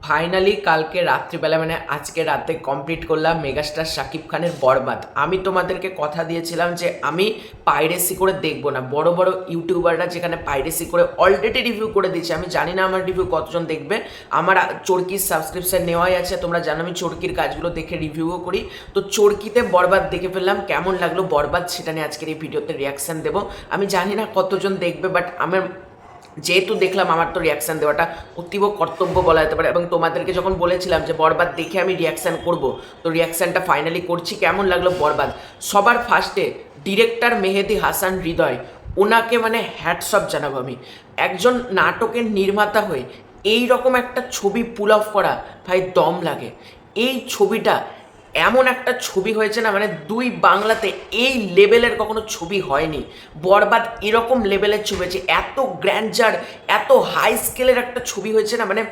Finally কালকে রাত্রিবেলা মানে আজকে রাতে কমপ্লিট করলাম মেগাস্টার শাকিব খানের বরবাদ। আমি তোমাদেরকে কথা দিয়েছিলাম যে আমি পাইরেসি করে দেখবো না। বড় বড় ইউটিউবাররা যেখানে পাইরেসি করে অলরেডি রিভিউ করে দিচ্ছে, আমি জানি না আমার রিভিউ কতজন দেখবে। আমার চরকির সাবস্ক্রিপশন নেওয়াই আছে, তোমরা জানো আমি চরকির কাজগুলো দেখে রিভিউও করি। তো চরকিতে বরবাদ দেখে ফেললাম, কেমন লাগলো বরবাদ সেটা নিয়ে আজকের এই ভিডিওতে রিয়াকশান দেবো। আমি জানি না কতজন দেখবে, বাট আমার যেহেতু দেখলাম আমার তো রিয়াকশান দেওয়াটা অতীব কর্তব্য বলা যেতে পারে। এবং তোমাদেরকে যখন বলেছিলাম যে বরবাদ দেখে আমি রিয়াকশান করব, তো রিয়াকশানটা ফাইনালি করছি। কেমন লাগলো বরবাদ? সবার ফার্স্টে ডিরেক্টর মেহেদি হাসান হৃদয়, ওনাকে মানে হ্যাটসঅপ জানাবো আমি। একজন নাটকের নির্মাতা হয়ে এই রকম একটা ছবি পুল অফ করা, ভাই দম লাগে। এই ছবিটা এমন একটা ছবি হয়েছে না, মানে দুই বাংলাতে এই লেভেলের কখনো ছবি হয়নি। বরবাদ এরকম লেভেলের ছবি হয়েছে, এত গ্র্যান্ডার, এত হাই স্কেলের একটা ছবি হয়েছে না, মানে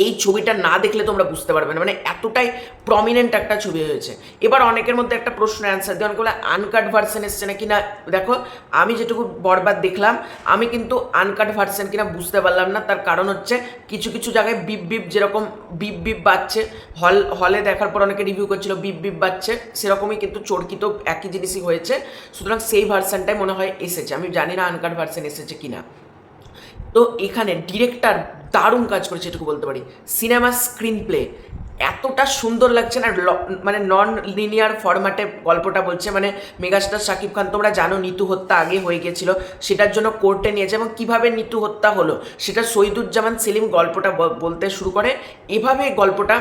এই ছবিটা না দেখলে তোমরা বুঝতে পারবে না, মানে এতটাই প্রমিনেন্ট একটা ছবি হয়েছে। এবার অনেকের মধ্যে একটা প্রশ্ন অ্যান্সার দিয়ে অনেকে বলে আনকাট ভার্সন এসছে না কিনা। দেখো, আমি যেটুকু বরবাদ দেখলাম, আমি কিন্তু আনকাট ভার্সন কিনা বুঝতে পারলাম না। তার কারণ হচ্ছে কিছু কিছু জায়গায় বিপ বিপ, যেরকম বিপ বিপ বাজছে, হলে দেখার পর অনেকে রিভিউ করছিল বিপ বিপ বাজছে, সেরকমই কিন্তু চরকিতেও একই জিনিসই হয়েছে। সুতরাং সেই ভার্সনটাই মনে হয় এসেছে, আমি জানি না আনকাট ভার্সন এসেছে কিনা। তো এখানে ডিরেক্টর দারুণ কাজ করেছে, এটুকু বলতে পারি। সিনেমা স্ক্রিন প্লে এতটা সুন্দর লাগছে না, মানে নন লিনিয়ার ফরম্যাটে গল্পটা বলছে। মানে মেগাস্টার শাকিব খান, তোমরা জানো নিতু হত্যা আগে হয়ে গিয়েছিল, সেটার জন্য কোর্টে নিয়েছে, এবং কিভাবে নিতু হত্যা হলো সেটা শহীদুজ্জামান সেলিম গল্পটা বলতে শুরু করে। এভাবে গল্পটা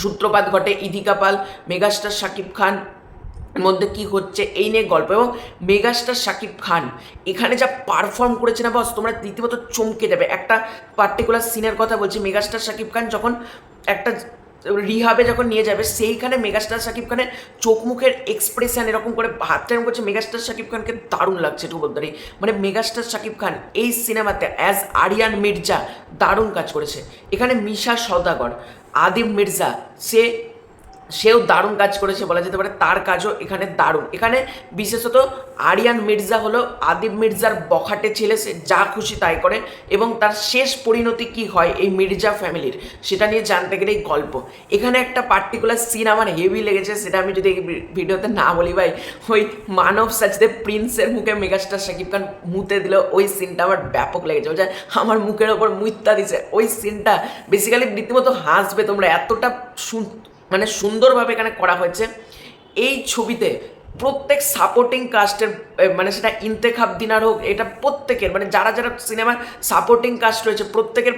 সূত্রপাত ঘটে, ইদিকা পাল মেগাস্টার শাকিব খান মধ্যে কি হচ্ছে এই নিয়ে গল্প। এবং মেগাস্টার শাকিব খান এখানে যা পারফর্ম করেছে না বস, তোমরা রীতিমতো চমকে যাবে। একটা পার্টিকুলার সিনের কথা বলছি, মেগাস্টার শাকিব খান যখন একটা রিহাবে যখন নিয়ে যাবে, সেইখানে মেগাস্টার শাকিব খানের চোখ মুখের এক্সপ্রেশন এরকম করে হাতটা এরকম করছে, মেগাস্টার শাকিব খানকে দারুণ লাগছে একটু বলতে পারি। মানে মেগাস্টার শাকিব খান এই সিনেমাতে অ্যাজ আরিয়ান মির্জা দারুণ কাজ করেছে। এখানে মিশা সওদাগর, আদিব মির্জা, সেও দারুণ কাজ করেছে বলা যেতে পারে, তার কাজও এখানে দারুণ। এখানে বিশেষত আরিয়ান মির্জা হলো আদিব মির্জার বখাটে ছেলে, সে যা খুশি তাই করে, এবং তার শেষ পরিণতি কি হয় এই মির্জা ফ্যামিলির সেটা নিয়ে জানতে গেলেই গল্প। এখানে একটা পার্টিকুলার সিন আমার হেভি লেগেছে, সেটা আমি যদি ভিডিওতে না বলি ভাই, ওই মানব সাজদে প্রিন্সের মুখে মেগাস্টার শাকিব খান মুতে দিল, ওই সিনটা আমার ব্যাপক লেগেছে। বলছে আমার মুখের ওপর মুইত্তা দিছে, ওই সিনটা বেসিক্যালি রীতিমতো হাসবে তোমরা, এতটা মানে সুন্দরভাবে এখানে করা হয়েছে। এই ছবিতে প্রত্যেক সাপোর্টিং কাস্টের, মানে সেটা ইন্তেখাব দিনার হোক, এটা প্রত্যেকের, মানে যারা যারা সিনেমার সাপোর্টিং কাস্ট রয়েছে প্রত্যেকের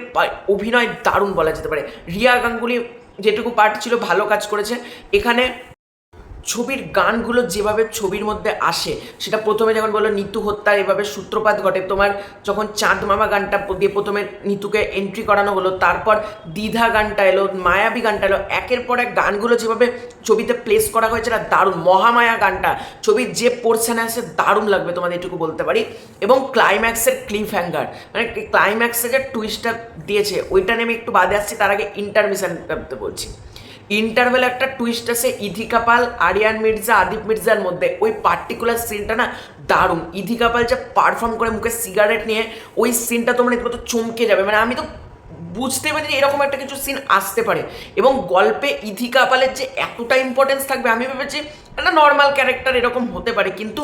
অভিনয় দারুণ বলা যেতে পারে। রিয়া গাঙ্গুলি যেটুকু পার্ট ছিল ভালো কাজ করেছে। এখানে ছবির গানগুলো যেভাবে ছবির মধ্যে আসে, সেটা প্রথমে যখন বললো নিতু হত্যার এভাবে সূত্রপাত ঘটে, তোমার যখন চাঁদ মামা গানটা দিয়ে প্রথমে নিতুকে এন্ট্রি করানো হলো, তারপর দ্বিধা গানটা এলো, মায়াবী গানটা এলো, একের পর এক গানগুলো যেভাবে ছবিতে প্লেস করা হয়েছে না দারুণ। মহামায়া গানটা ছবির যে পোর্শনে আসে দারুণ লাগবে তোমাদের, এটুকু বলতে পারি। এবং ক্লাইম্যাক্সের ক্লিফ হ্যাঙ্গার, মানে ক্লাইম্যাক্সে যে টুইস্টটা দিয়েছে ওইটা নিয়ে আমি একটু বাদে আসছি, তার আগে ইন্টারমিশন করতে বলছি। ইন্টারভেলে একটা টুইস্ট আছে ইথিকা পাল, আরিয়ান মির্জা, আদিব মির্জার মধ্যে, ওই পার্টিকুলার সিনটা না দারুণ। ইথিকা পাল যে পারফর্ম করে মুখে সিগারেট নিয়ে, ওই সিনটা তোমরা রীতিমতো চমকে যাবে। মানে আমি তো বুঝতে পারি যে এরকম একটা কিছু সিন আসতে পারে। এবং গল্পে ইথিকা পালের যে এতটা ইম্পর্টেন্স থাকবে, আমি ভেবেছি একটা নর্মাল ক্যারেক্টার এরকম হতে পারে, কিন্তু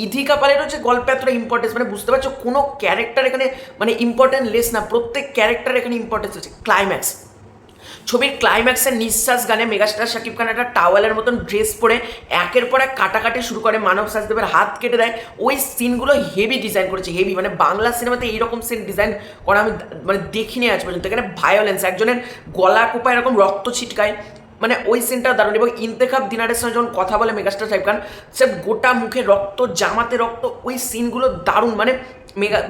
ইথিকা পালেরও যে গল্পে এতটা ইম্পর্টেন্স, মানে বুঝতে পারছো কোনো ক্যারেক্টার এখানে মানে ইম্পর্টেন্ট লেস না, প্রত্যেক ক্যারেক্টার এখানে ইম্পর্টেন্স আছে। ক্লাইম্যাক্স, ছবির ক্লাইম্যাক্সের নিঃশ্বাস গানে মেগাস্টার শাকিব খান একটা টাওয়ালের মতন ড্রেস পরে একের পর এক কাটাকাটি শুরু করে, মানব সাজদেবের হাত কেটে দেয়। ওই সিনগুলো হেভি ডিজাইন করেছে, হেভি, মানে বাংলা সিনেমাতে এইরকম সিন ডিজাইন করা আমি মানে দেখিনি আজ পর্যন্ত। এখানে ভায়োলেন্স, একজনের গলা কোপা এরকম রক্ত ছিটকায়, মানে ওই সিনটা দারুণ। এবং ইন্তেখাব দিনারের সঙ্গে যখন কথা বলে মেগাস্টার শাকিব খান, সে গোটা মুখে রক্ত, জামাতে রক্ত, ওই সিনগুলো দারুণ।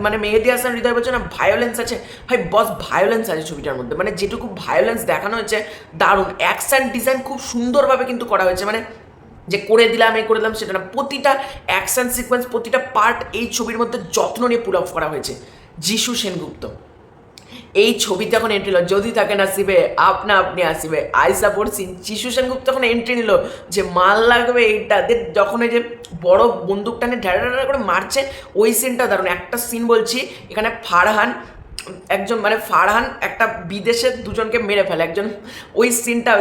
মানে মেহেদি হাসান হৃদয় বলছে না ভায়োলেন্স আছে, ভাই বস ভায়োলেন্স আছে ছবিটার মধ্যে, মানে যেটুকু ভায়োলেন্স দেখানো হয়েছে দারুণ। অ্যাকশন ডিজাইন খুব সুন্দরভাবে কিন্তু করা হয়েছে, মানে যে করে দিলাম এই করে দিলাম সেটা না, প্রতিটা অ্যাকশন সিকোয়েন্স, প্রতিটা পার্ট এই ছবির মধ্যে যত্ন নিয়ে পুল অফ করা হয়েছে। যিশু সেনগুপ্ত এই ছবিতে এখন এন্ট্রি নিল, যদি তাকে নাসিবে আপনা আপনি আসিবে, আয়সা পড়ছি। যিশু সেনগুপ্ত এখন এন্ট্রি নিল যে মাল লাগবে এইটা, যখন ওই যে বড় বন্দুকটা নিয়ে ঢেড়া করে মারছে, ওই সিনটা দারুণ। একটা সিন বলছি, এখানে ফারহান একজন মানে ফারহান একটা বিদেশের দুজনকে মেরে ফেলে, একজন ওই সিনটা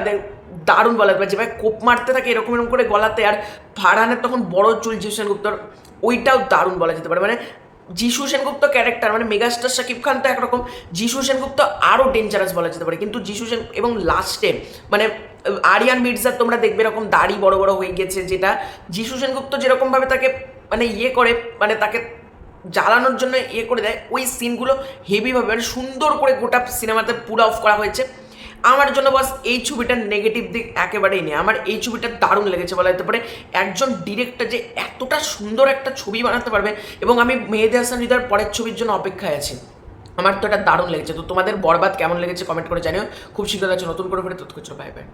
দারুণ বলা যেতে পারে, যেভাবে কোপ মারতে থাকে এরকম এরকম করে গলাতে, আর ফারহানের তখন বড় চুল যিশু সেনগুপ্তর, ওইটাও দারুণ বলা যেতে পারে। মানে যিশু সেনগুপ্ত ক্যারেক্টার মানে মেগাস্টার শাকিব খান তো একরকম, যিশু সেনগুপ্ত আরও ডেঞ্জারাস বলা যেতে পারে। কিন্তু যিশু সেন এবং লাস্টে মানে আরিয়ান মির্জার তোমরা দেখবে এরকম দাড়ি বড় বড় হয়ে গেছে, যেটা যিশু সেনগুপ্ত যেরকমভাবে তাকে মানে করে, মানে তাকে জ্বালানোর জন্য করে দেয়, ওই সিনগুলো হেভিভাবে মানে সুন্দর করে গোটা সিনেমাতে পুল অফ করা হয়েছে। আমার জন্য বাস এই ছবিটার নেগেটিভ দিক একেবারেই নেই, আমার এই ছবিটা দারুণ লেগেছে বলা যেতে পারে। একজন ডিরেক্টর যে এতটা সুন্দর একটা ছবি বানাতে পারবে, এবং আমি মেহেদী হাসান হৃদয়ের পরের ছবির জন্য অপেক্ষায় আছি। আমার তো এটা দারুণ লেগেছে। তো তোমাদের বরবাদ কেমন লেগেছে কমেন্ট করে জানিও। খুব শীঘ্রই আছে নতুন করে ফিরে, তৎক্ষণ বাই বাই।